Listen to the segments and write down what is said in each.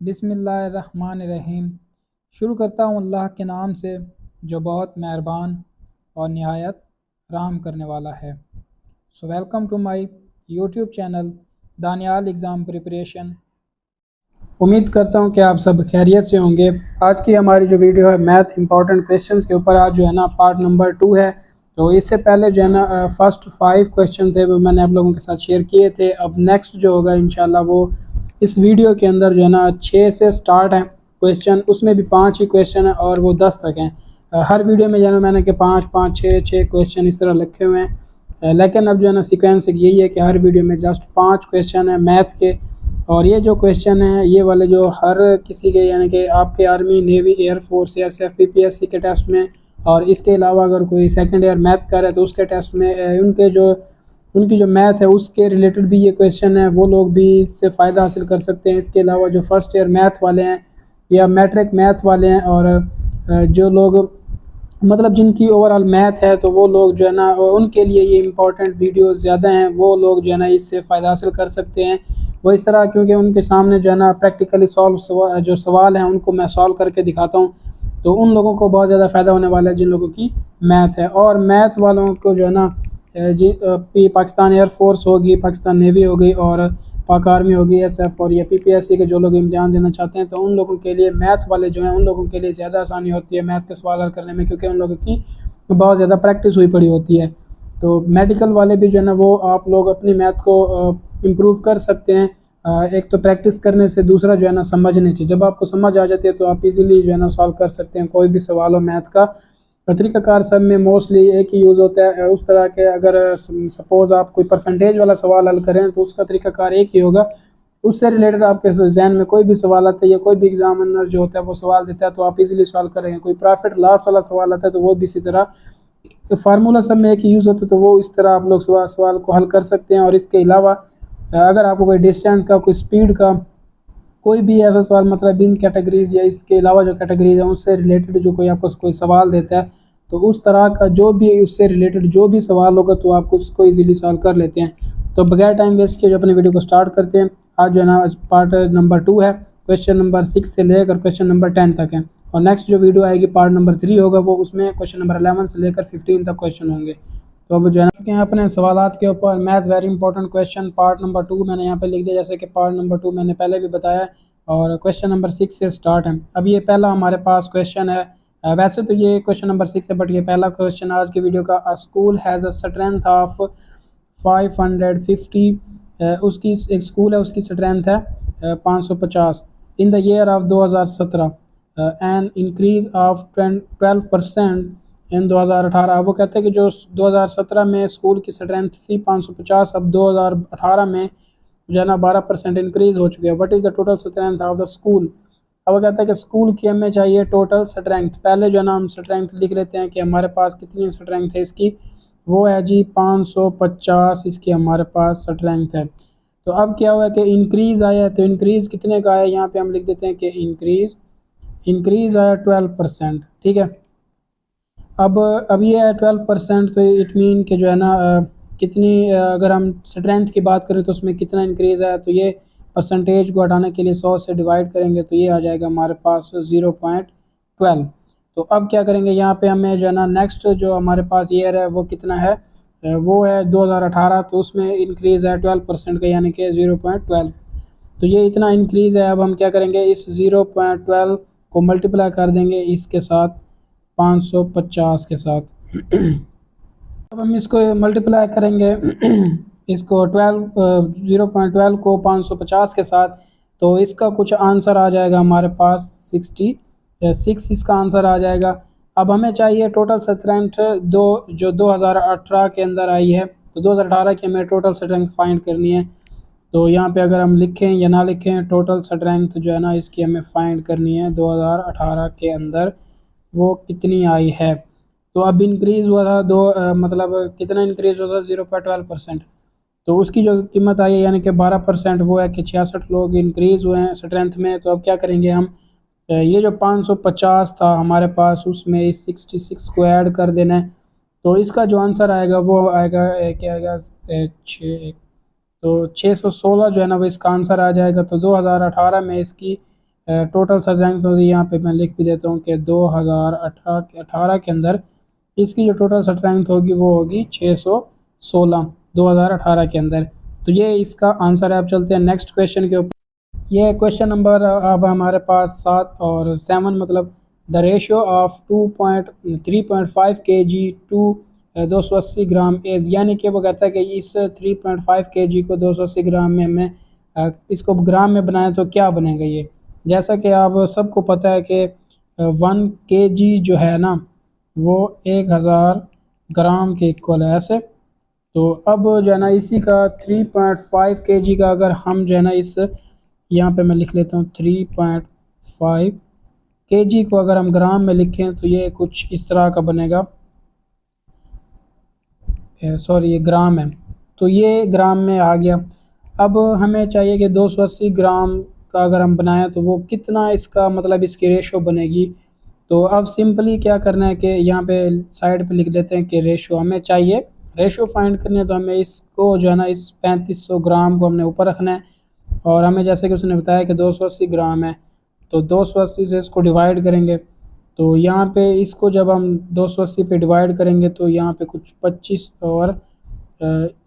बिस्मिल्लाहिर्रहमानिर्रहीम। शुरू करता हूँ अल्लाह के नाम से जो बहुत मेहरबान और निहायत रहम करने वाला है। So welcome to my YouTube channel Daniyal exam preparation. उम्मीद करता हूँ कि आप सब खैरियत से होंगे। आज की हमारी जो वीडियो है मैथ इंपॉर्टेंट क्वेश्चंस के ऊपर, आज जो है ना पार्ट नंबर 2 है। तो इससे पहले जो है ना फर्स्ट 5 क्वेश्चन थे वो मैंने आप लोगों के साथ शेयर किए थे। अब नेक्स्ट जो होगा इंशाल्लाह वो इस वीडियो के अंदर जो है ना 6 से स्टार्ट है क्वेश्चन, उसमें भी 5 ही क्वेश्चन है और वो 10 तक हैं। हर वीडियो में जो है ना मैंने कि 5 5 6 क्वेश्चन इस तरह लिखे हुए हैं, लेकिन अब जो है ना सीक्वेंस यही है कि हर वीडियो में जस्ट 5 क्वेश्चन है मैथ के। और ये जो क्वेश्चन है ये वाले जो हर किसी के यानी कि आपके army, navy, air force, SF, PPSC के टेस्ट में, और इसके अलावा अगर कोई सेकंड ईयर मैथ कर है तो उसके टेस्ट में उनकी जो मैथ है उसके रिलेटेड भी ये क्वेश्चन है, वो लोग भी इससे फ़ायदा हासिल कर सकते हैं। इसके अलावा जो फर्स्ट ईयर मैथ वाले हैं या मैट्रिक मैथ वाले हैं और जो लोग मतलब जिनकी ओवरऑल मैथ है तो वो लोग जो है ना उनके लिए ये इंपॉर्टेंट वीडियोस ज़्यादा हैं, वो लोग जो है ना इससे फ़ायदा हासिल कर सकते हैं। वो इस तरह क्योंकि उनके सामने जो है ना प्रैक्टिकली जो सवाल हैं उनको मैं सॉल्व करके दिखाता हूँ, तो उन लोगों को बहुत ज़्यादा फ़ायदा होने वाला है जिन लोगों की मैथ है। और मैथ वालों को जो है ना पाकिस्तान एयरफोर्स होगी, पाकिस्तान नेवी हो गई और पाक आर्मी होगी, एसएफ और या पीपीएससी के जो लोग इम्तिहान देना चाहते हैं तो उन लोगों के लिए मैथ वाले जो हैं उन लोगों के लिए ज़्यादा आसानी होती है मैथ के सवाल हल करने में, क्योंकि उन लोगों की बहुत ज़्यादा प्रैक्टिस हुई पड़ी होती है। तो मेडिकल वाले भी जो है ना वो आप लोग अपनी मैथ को इम्प्रूव कर सकते हैं। एक तो प्रैक्टिस करने से, दूसरा जो है ना समझने से। जब आपको समझ आ जाती है तो आप इजीली जो है ना सॉल्व कर सकते हैं कोई भी सवाल हो मैथ का। तरीक़ाकार सब में मोस्टली एक ही यूज़ होता है उस तरह के। अगर सपोज़ आप कोई परसेंटेज वाला सवाल हल करें तो उसका तरीक़ाकार एक ही होगा। उससे रिलेटेड आपके जहन में कोई भी सवाल आता है या कोई भी एग्जामिनर जो होता है वो सवाल देता है तो आप इजीली सॉल्व करेंगे। कोई प्रॉफिट लॉस वाला सवाल आता है तो वो भी इसी तरह, फार्मूला सब में एक ही यूज़ होता है तो वो इस तरह आप लोग सवाल को हल कर सकते हैं। और इसके अलावा अगर आपको कोई डिस्टेंस का, कोई स्पीड का, कोई भी ऐसा सवाल मतलब इन कैटेगरीज या इसके अलावा जो कैटेगरीज है उससे रिलेटेड जो कोई आपको कोई सवाल देता है तो उस तरह का जो भी उससे रिलेटेड जो भी सवाल होगा तो आप उसको इजीली सॉल्व कर लेते हैं। तो बगैर टाइम वेस्ट किए जो अपने वीडियो को स्टार्ट करते हैं। आज जो है ना पार्ट नंबर 2 है, क्वेश्चन नंबर 6 से लेकर क्वेश्चन नंबर 10 तक है। और नेक्स्ट जो वीडियो आएगी पार्ट नंबर 3 होगा, वो उसमें क्वेश्चन नंबर 11 से लेकर 15 तक क्वेश्चन होंगे। तो अब जो है ना अपने सवालात के ऊपर math very important question part number 2 मैंने यहाँ पे लिख दिया, जैसे कि पार्ट नंबर 2 मैंने पहले भी बताया। और क्वेश्चन नंबर 6 से स्टार्ट है। अब ये पहला हमारे पास क्वेश्चन है। वैसे तो ये क्वेश्चन नंबर 6 है बट ये पहला क्वेश्चन आज की वीडियो का। अ school has a strength of 550। उसकी एक स्कूल है, उसकी स्ट्रेंथ है 550 in the year of 2017 an increase of 12% इन 2018। वो कहते हैं कि जो 2017 में स्कूल की स्ट्रेंथ थी 550, अब 2018 में जो है ना 12% इंक्रीज हो चुकी है। What is the total strength of the school. अब वो कहता है कि स्कूल की हमें चाहिए टोटल स्ट्रेंथ। पहले जो है ना हम स्ट्रेंथ लिख लेते हैं कि हमारे पास कितनी स्ट्रेंथ है इसकी, वो है जी 550 इसकी हमारे पास स्ट्रेंथ है। तो अब क्या हुआ कि इंक्रीज़ आया है, तो इंक्रीज़ कितने का आया, यहाँ पे हम लिख देते हैं कि इंक्रीज़ आया 12%। ठीक है, अब ये है 12%, तो इट मीन कि जो है ना कितनी अगर हम स्ट्रेंथ की बात करें तो उसमें कितना इंक्रीज़ आया, तो ये परसेंटेज को हटाने के लिए 100 से डिवाइड करेंगे तो ये आ जाएगा हमारे पास 0.12। तो अब क्या करेंगे, यहाँ पे हमें जो है ना नेक्स्ट जो हमारे पास ईयर है वो कितना है, वो है 2018, तो उसमें इंक्रीज़ है 12% का यानी कि 0.12। तो ये इतना इंक्रीज़ है। अब हम क्या करेंगे, इस 0.12 को मल्टीप्लाई कर देंगे इसके साथ 550 के साथ। अब हम इसको मल्टीप्लाई करेंगे इसको 0.12 को 550 के साथ, तो इसका कुछ आंसर आ जाएगा हमारे पास 66 इसका आंसर आ जाएगा। अब हमें चाहिए टोटल स्ट्रेंथ जो 2018 के अंदर आई है, तो 2018 की हमें टोटल स्ट्रेंथ फाइंड करनी है। तो यहाँ पे अगर हम लिखें या ना लिखें, टोटल स्ट्रेंथ जो है ना इसकी हमें फाइंड करनी है 2018 के अंदर वो कितनी आई है। तो अब इंक्रीज़ हुआ था मतलब कितना इंक्रीज़ हुआ था 0.12%, तो उसकी जो कीमत आई है यानी कि 12%, वो है कि 66 लोग इंक्रीज़ हुए हैं स्ट्रेंथ में। तो अब क्या करेंगे हम, ये जो 550 था हमारे पास उसमें इस 66 को ऐड कर देना है। तो इसका जो आंसर आएगा वो आएगा क्या आएगा, 6 तो 616 जो है ना वो इसका आंसर आ जाएगा। तो 2018 में इसकी टोटल स्ट्रेंथ होगी, यहाँ पे मैं लिख भी देता हूँ कि 2018 के अंदर इसकी जो टोटल स्ट्रेंथ होगी वो होगी 616 2018 के अंदर। तो ये इसका आंसर है। अब चलते हैं नेक्स्ट क्वेश्चन के ऊपर। ये क्वेश्चन नंबर अब हमारे पास 7 और 7 मतलब the ratio of 3.5 kg to 280 gram as, यानी कि वो कहता है कि इस 3.5 kg को 280 ग्राम में हमें इसको ग्राम में बनाए तो क्या बनेगा ये। जैसा कि आप सबको पता है कि 1 kg जो है ना वो 1000 ग्राम के इक्वल है ऐसे। तो अब जो है ना इसी का 3.5 kg का अगर हम जो है ना इस यहाँ पे मैं लिख लेता हूँ 3.5 kg को अगर हम ग्राम में लिखें तो ये कुछ इस तरह का बनेगा। सॉरी ये ग्राम है, तो ये ग्राम में आ गया। अब हमें चाहिए कि 280 ग्राम का अगर हम बनाएं तो वो कितना इसका मतलब इसकी रेशो बनेगी। तो अब सिंपली क्या करना है कि यहाँ पे साइड पे लिख देते हैं कि रेशो हमें चाहिए, रेशो फाइंड करनी है तो हमें इसको जो है ना इस 3500 ग्राम को हमने ऊपर रखना है। और हमें जैसे कि उसने बताया कि 280 ग्राम है तो 280 से इसको डिवाइड करेंगे। तो यहाँ पे इसको जब हम 280 पे डिवाइड करेंगे तो यहाँ पे कुछ 25 और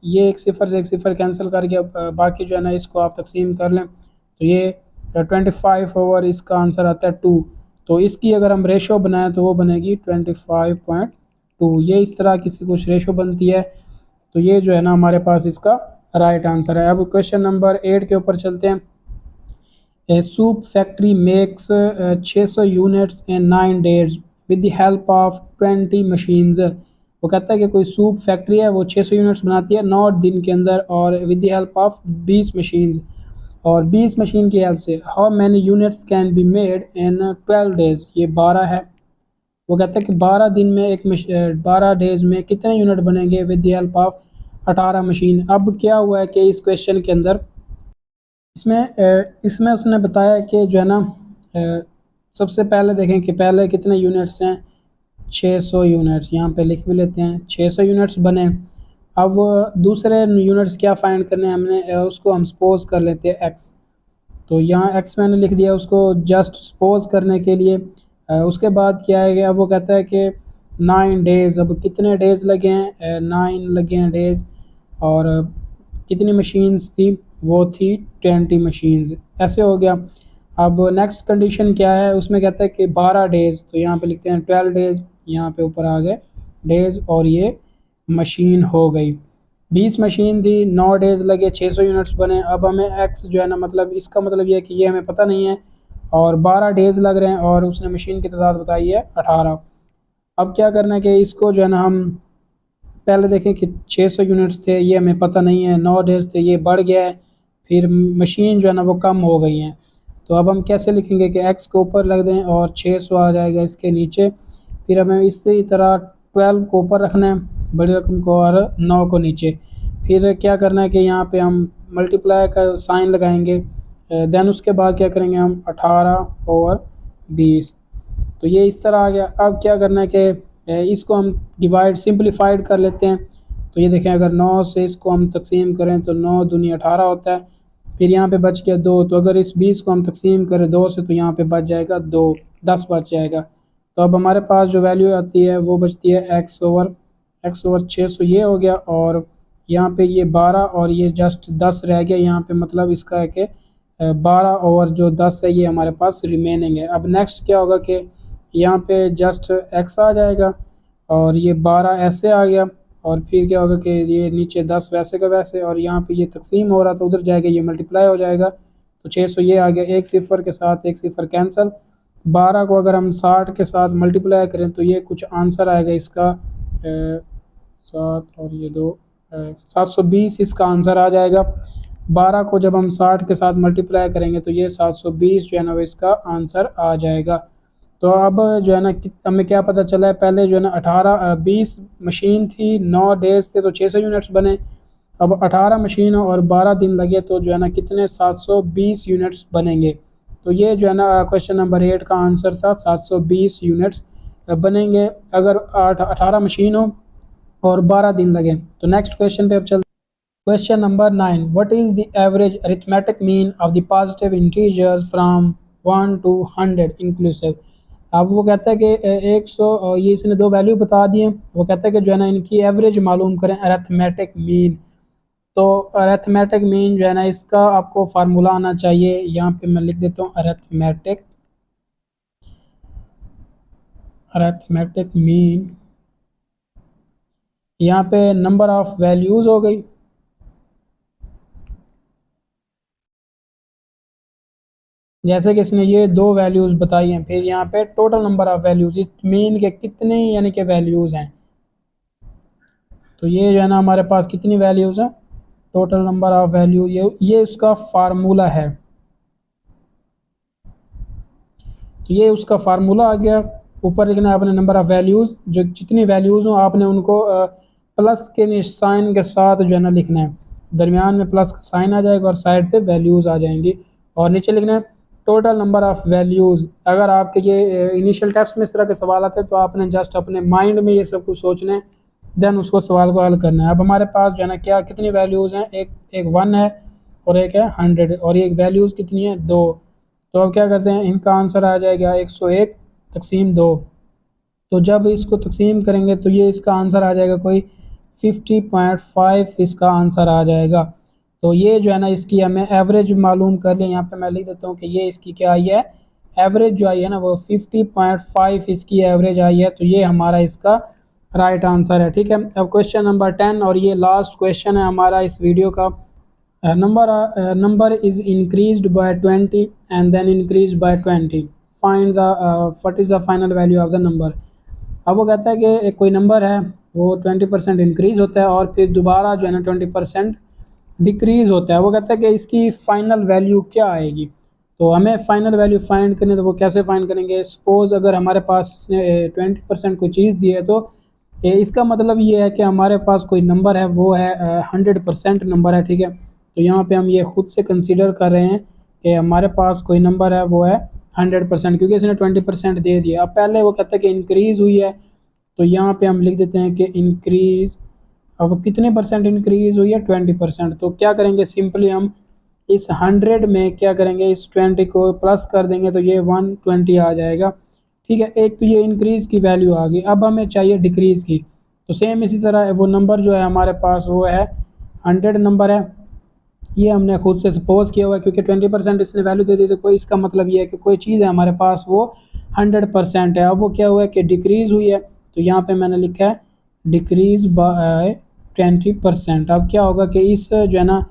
ये एक सिफ़र से एक सिफ़र कैंसिल करके बाकी जो है ना इसको आप तकसीम कर लें तो ये 25 ओवर इसका आंसर आता है 2। तो इसकी अगर हम रेशो बनाएं तो वो बनेगी 25.2। ये इस तरह किसी कुछ रेशो बनती है। तो ये जो है ना हमारे पास इसका राइट आंसर है। अब क्वेश्चन नंबर 8 के ऊपर चलते हैं। A soup factory makes 600 units in 9 days with the help of 20 machines। वो कहता है कि कोई सूप फैक्ट्री है वो 600 यूनिट्स बनाती है 9 दिन के अंदर और with the help of 20 machines, और 20 मशीन की हेल्प से। How many units can be made in 12 days, ये 12 है। वो कहता है कि 12 दिन में 12 डेज में कितने यूनिट बनेंगे with the help of 18 machine. अब क्या हुआ है कि इस क्वेश्चन के अंदर इसमें उसने बताया कि जो है ना सबसे पहले देखें कि पहले कितने यूनिट्स हैं, 600 यूनिट्स। यहाँ पे लिख भी लेते हैं 600 यूनिट्स बने। अब दूसरे यूनिट्स क्या फाइंड करने हैं हमने, उसको हम सपोज कर लेते हैं x। तो यहाँ x मैंने लिख दिया उसको जस्ट सपोज करने के लिए। उसके बाद क्या है कि अब वो कहता है कि 9 डेज़, अब कितने डेज़ लगे हैं, 9 लगे हैं डेज़। और कितनी मशीन्स थी, वो थी 20 मशीन्स। ऐसे हो गया। अब नेक्स्ट कंडीशन क्या है, उसमें कहता है कि 12 डेज़, तो यहाँ पे लिखते हैं 12 डेज़, यहाँ पे ऊपर आ गए डेज़ और ये मशीन हो गई। 20 मशीन थी, 9 डेज़ लगे, 600 यूनिट्स बने। अब हमें एक्स जो है ना मतलब इसका मतलब ये है कि ये हमें पता नहीं है और 12 डेज़ लग रहे हैं और उसने मशीन की तादाद बताई है 18। अब क्या करना है कि इसको जो है ना हम पहले देखें कि 600 यूनिट्स थे, ये हमें पता नहीं है, 9 डेज़ थे, ये बढ़ गया है, फिर मशीन जो है ना वो कम हो गई हैं। तो अब हम कैसे लिखेंगे कि x को ऊपर रख दें और 600 आ जाएगा इसके नीचे। फिर हमें इसी तरह 12 को ऊपर रखना है बड़ी रकम को और 9 को नीचे। फिर क्या करना है कि यहाँ पे हम मल्टीप्लाई का साइन लगाएंगे। देन उसके बाद क्या करेंगे हम 18 और 20। तो ये इस तरह आ गया। अब क्या करना है कि इसको हम डिवाइड सिंपलीफाइड कर लेते हैं। तो ये देखें अगर 9 से इसको हम तकसीम करें तो 9 दूनी 18 होता है। फिर यहाँ पे बच गया 2, तो अगर इस 20 को हम तकसीम करें 2 से तो यहाँ पे बच जाएगा 2, 10 बच जाएगा। तो अब हमारे पास जो वैल्यू आती है वो बचती है x ओवर 600, ये हो गया। और यहाँ पे ये 12 और ये जस्ट 10 रह गया यहाँ पे, मतलब इसका है कि 12 ओवर जो 10 है ये हमारे पास रिमेनिंग है। अब नेक्स्ट क्या होगा कि यहाँ पे जस्ट x आ जाएगा और ये 12 ऐसे आ गया और फिर क्या होगा कि ये नीचे 10 वैसे का वैसे, और यहाँ पे ये तकसीम हो रहा तो उधर जाएगा, ये मल्टीप्लाई हो जाएगा तो 600 ये आ गया। एक सिफ़र के साथ एक सिफ़र कैंसिल। 12 को अगर हम 60 के साथ मल्टीप्लाई करें तो ये कुछ आंसर आएगा इसका 7 और ये 2 720 इसका आंसर आ जाएगा। 12 को जब हम 60 के साथ मल्टीप्लाई करेंगे तो ये 720 जो है ना वो इसका आंसर आ जाएगा। तो अब जो है ना हमें क्या पता चला है, पहले जो है ना 20 मशीन थी, 9 डेज़ थे तो 600 यूनिट्स बने। अब 18 मशीन और 12 दिन लगे तो जो है ना कितने 720 यूनिट्स बनेंगे। तो ये जो है ना क्वेश्चन नंबर 8 का आंसर था, 720 यूनिट्स बनेंगे अगर 18 मशीन हो और 12 दिन लगे। तो नेक्स्ट क्वेश्चन पे अब चलते। Question number 9, what is the average arithmetic mean of the positive integers from 1 to 100 inclusive. अब वो कहता है कि 100, ये इसने 2 वैल्यू बता दिए। वो कहता है कि जो है ना इनकी एवरेज मालूम करें, अरिथमेटिक मीन। तो अरिथमेटिक मीन जो है ना इसका आपको फार्मूला आना चाहिए। यहाँ पे मैं लिख देता हूँ अरिथमेटिक मीन। यहाँ पे नंबर ऑफ वैल्यूज़ हो गई, जैसे कि इसने ये 2 वैल्यूज़ बताई हैं। फिर यहाँ पे टोटल नंबर ऑफ वैल्यूज़, इस मीन के कितने यानी कि वैल्यूज़ हैं। तो ये जो है ना हमारे पास कितनी वैल्यूज़ हैं, टोटल नंबर ऑफ वैल्यू, ये उसका फार्मूला है। तो ये उसका फार्मूला आ गया। ऊपर लिखना है आपने नंबर ऑफ वैल्यूज़, जो जितनी वैल्यूज़ हों आपने उनको प्लस के साइन के साथ जो है ना लिखना है। दरमियान में प्लस का साइन आ जाएगा और साइड पे वैल्यूज़ आ जाएंगी। और नीचे लिखना है टोटल नंबर ऑफ वैल्यूज़। अगर आपके ये इनिशियल टेस्ट में इस तरह के सवाल आते हैं तो आपने जस्ट अपने माइंड में ये सब कुछ सोचना है, देन उसको सवाल को हल करना है। अब हमारे पास जो है ना क्या कितनी वैल्यूज़ हैं, एक 1 है और एक है 100, और ये वैल्यूज़ कितनी है 2। तो अब क्या करते हैं, इनका आंसर आ जाएगा 101 तकसीम 2। तो जब इसको तकसीम करेंगे तो ये इसका आंसर आ जाएगा कोई 50.5 इसका आंसर आ जाएगा। तो ये जो है ना इसकी हमें एवरेज मालूम कर लें। यहाँ पे मैं लिख देता हूँ कि ये इसकी क्या आई है, एवरेज जो आई है ना वो 50.5 इसकी एवरेज आई है। तो ये हमारा इसका राइट आंसर है। ठीक है, अब क्वेश्चन नंबर 10 और ये लास्ट क्वेश्चन है हमारा इस वीडियो का। number is increased by 20 and then increased by 20, find the what is the final value of the number। अब वो कहता है कि कोई नंबर है वो 20% इंक्रीज़ होता है और फिर दोबारा जो है ना 20% डिक्रीज़ होता है। वो कहता है कि इसकी फ़ाइनल वैल्यू क्या आएगी। तो हमें फ़ाइनल वैल्यू फाइंड करनी है, तो वो कैसे फाइंड करेंगे। सपोज़ अगर हमारे पास इसने 20% कोई चीज़ दी है, तो इसका मतलब ये है कि हमारे पास कोई नंबर है वो है 100% नंबर है। ठीक है, तो यहाँ पे हम ये ख़ुद से कंसीडर कर रहे हैं कि हमारे पास कोई नंबर है वो है 100%, क्योंकि इसने 20% दे दिया। अब पहले वो कहता है कि इंक्रीज़ हुई है, तो यहाँ पे हम लिख देते हैं कि इंक्रीज़। अब कितने परसेंट इंक्रीज़ हुई है, 20%। तो क्या करेंगे, सिंपली हम इस 100 में क्या करेंगे, इस 20 को प्लस कर देंगे तो ये 120 आ जाएगा। ठीक है, एक तो ये इंक्रीज़ की वैल्यू आ गई। अब हमें चाहिए डिक्रीज़ की। तो सेम इसी तरह वो नंबर जो है हमारे पास वो है 100 नंबर है। ये हमने खुद से सपोज किया हुआ है, क्योंकि 20% इसने वैल्यू दे दी, तो कोई इसका मतलब ये है कि कोई चीज़ है हमारे पास वो 100% है। अब वो क्या हुआ है कि डिक्रीज़ हुई है, तो यहाँ पे मैंने लिखा है डिक्रीज़ बाय 20%। अब क्या होगा कि इस जो है ना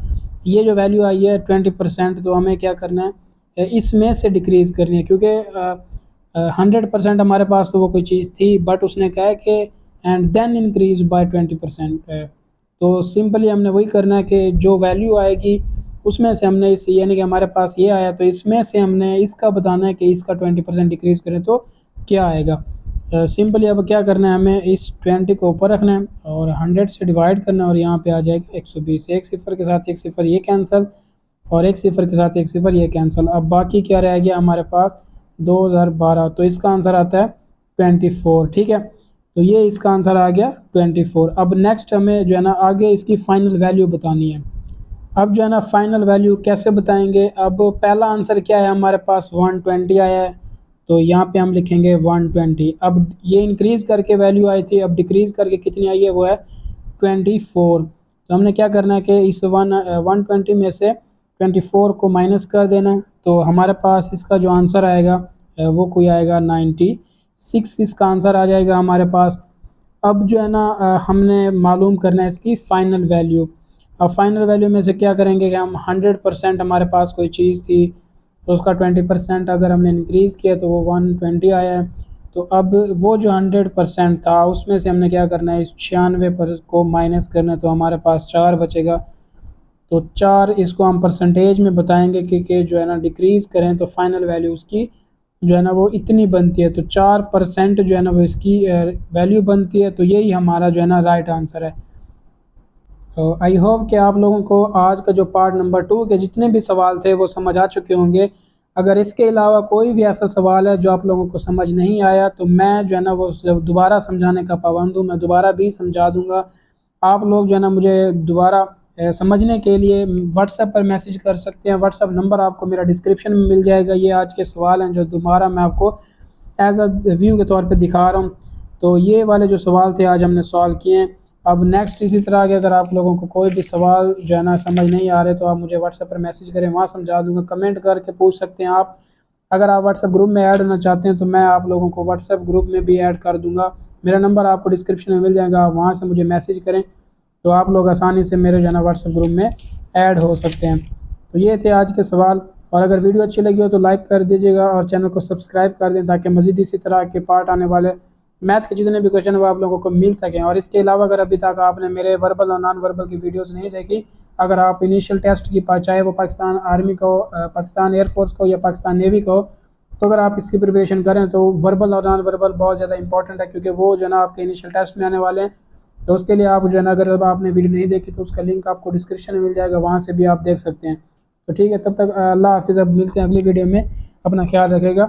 ये जो वैल्यू आई है 20%, तो हमें क्या करना है, इसमें से डिक्रीज़ करनी है, क्योंकि 100% हमारे पास तो वो कोई चीज़ थी, बट उसने कहा है कि एंड देन इंक्रीज़ बाय 20% है। तो सिंपली हमने वही करना है कि जो वैल्यू आएगी उसमें से हमने इस यानी कि हमारे पास ये आया, तो इसमें से हमने इसका बताना है कि इसका 20% डिक्रीज़ करें तो क्या आएगा। सिंपली अब क्या करना है, हमें इस 20 को ऊपर रखना है और 100 से डिवाइड करना है, और यहाँ पे आ जाएगा 120। एक सिफर के साथ एक सिफर ये कैंसिल, और एक सिफर के साथ एक सिफर ये कैंसिल। अब बाकी क्या रह गया हमारे पास 2012, तो इसका आंसर आता है 24। ठीक है, तो ये इसका आंसर आ गया 24। अब नेक्स्ट हमें जो है ना आगे इसकी फ़ाइनल वैल्यू बतानी है। अब जो है ना फ़ाइनल वैल्यू कैसे बताएंगे। अब पहला आंसर क्या है हमारे पास 120 आया है, तो यहाँ पे हम लिखेंगे 120। अब ये इंक्रीज़ करके वैल्यू आई थी, अब डिक्रीज़ करके कितनी आई है वो है 24। तो हमने क्या करना है कि इस 120 में से 24 को माइनस कर देना, तो हमारे पास इसका जो आंसर आएगा वो कोई आएगा 96 इसका आंसर आ जाएगा हमारे पास। अब जो है ना हमने मालूम करना है इसकी फ़ाइनल वैल्यू। अब फाइनल वैल्यू में से क्या करेंगे कि हम 100% हमारे पास कोई चीज़ थी, तो उसका 20% अगर हमने इंक्रीज़ किया तो वो 120 आया है। तो अब वो जो 100% था उसमें से हमने क्या करना है, इस 96 को माइनस करना है, तो हमारे पास 4 बचेगा। तो 4 इसको हम परसेंटेज में बताएंगे कि जो है ना डिक्रीज़ करें तो फाइनल वैल्यू उसकी जो है ना वो इतनी बनती है। तो 4% जो है ना वो इसकी वैल्यू बनती है। तो यही हमारा जो है ना राइट आंसर है। तो आई होप कि आप लोगों को आज का जो पार्ट नंबर 2 के जितने भी सवाल थे वो समझ आ चुके होंगे। अगर इसके अलावा कोई भी ऐसा सवाल है जो आप लोगों को समझ नहीं आया, तो मैं जो है ना वो दोबारा समझाने का पाबंद हूँ, मैं दोबारा भी समझा दूँगा। आप लोग जो है ना मुझे दोबारा समझने के लिए व्हाट्सएप पर मैसेज कर सकते हैं। व्हाट्सएप नंबर आपको मेरा डिस्क्रिप्शन में मिल जाएगा। ये आज के सवाल हैं जो दोबारा मैं आपको एज अ व्यू के तौर पे दिखा रहा हूँ। तो ये वाले जो सवाल थे आज हमने सॉल्व किए हैं। अब नेक्स्ट इसी तरह के अगर आप लोगों को कोई भी सवाल जो है ना समझ नहीं आ रहे तो आप मुझे व्हाट्सएप पर मैसेज करें, वहाँ समझा दूँगा। कमेंट करके पूछ सकते हैं आप। अगर आप व्हाट्सएप ग्रुप में ऐड होना चाहते हैं तो मैं आप लोगों को व्हाट्सएप ग्रुप में भी ऐड कर दूँगा। मेरा नंबर आपको डिस्क्रिप्शन में मिल जाएगा, वहाँ से मुझे मैसेज करें तो आप लोग आसानी से मेरे जो है ना व्हाट्सएप ग्रुप में ऐड हो सकते हैं। तो ये थे आज के सवाल, और अगर वीडियो अच्छी लगी हो तो लाइक कर दीजिएगा और चैनल को सब्सक्राइब कर दें ताकि मज़ीद इसी तरह के पार्ट आने वाले मैथ के जितने भी क्वेश्चन वो आप लोगों को मिल सकें। और इसके अलावा अगर अभी तक आपने मेरे वर्बल और नॉन वर्बल की वीडियोस नहीं देखी, अगर आप इनिशियल टेस्ट की चाहे वो पाकिस्तान आर्मी को, पाकिस्तान एयरफोर्स को या पाकिस्तान नेवी को, तो अगर आप इसकी प्रिपरेशन करें तो वर्बल और नॉन वर्बल बहुत ज़्यादा इंपॉर्टेंट है, क्योंकि वो जो है ना आपके इनिशियल टेस्ट में आने वाले हैं। तो उसके लिए आप जो है ना अगर आपने वीडियो नहीं देखी तो उसका लिंक आपको डिस्क्रिप्शन में मिल जाएगा, वहाँ से भी आप देख सकते हैं। तो ठीक है, तब तक अल्लाह हाफिज़। अब मिलते हैं अगली वीडियो में, अपना ख्याल रखेगा।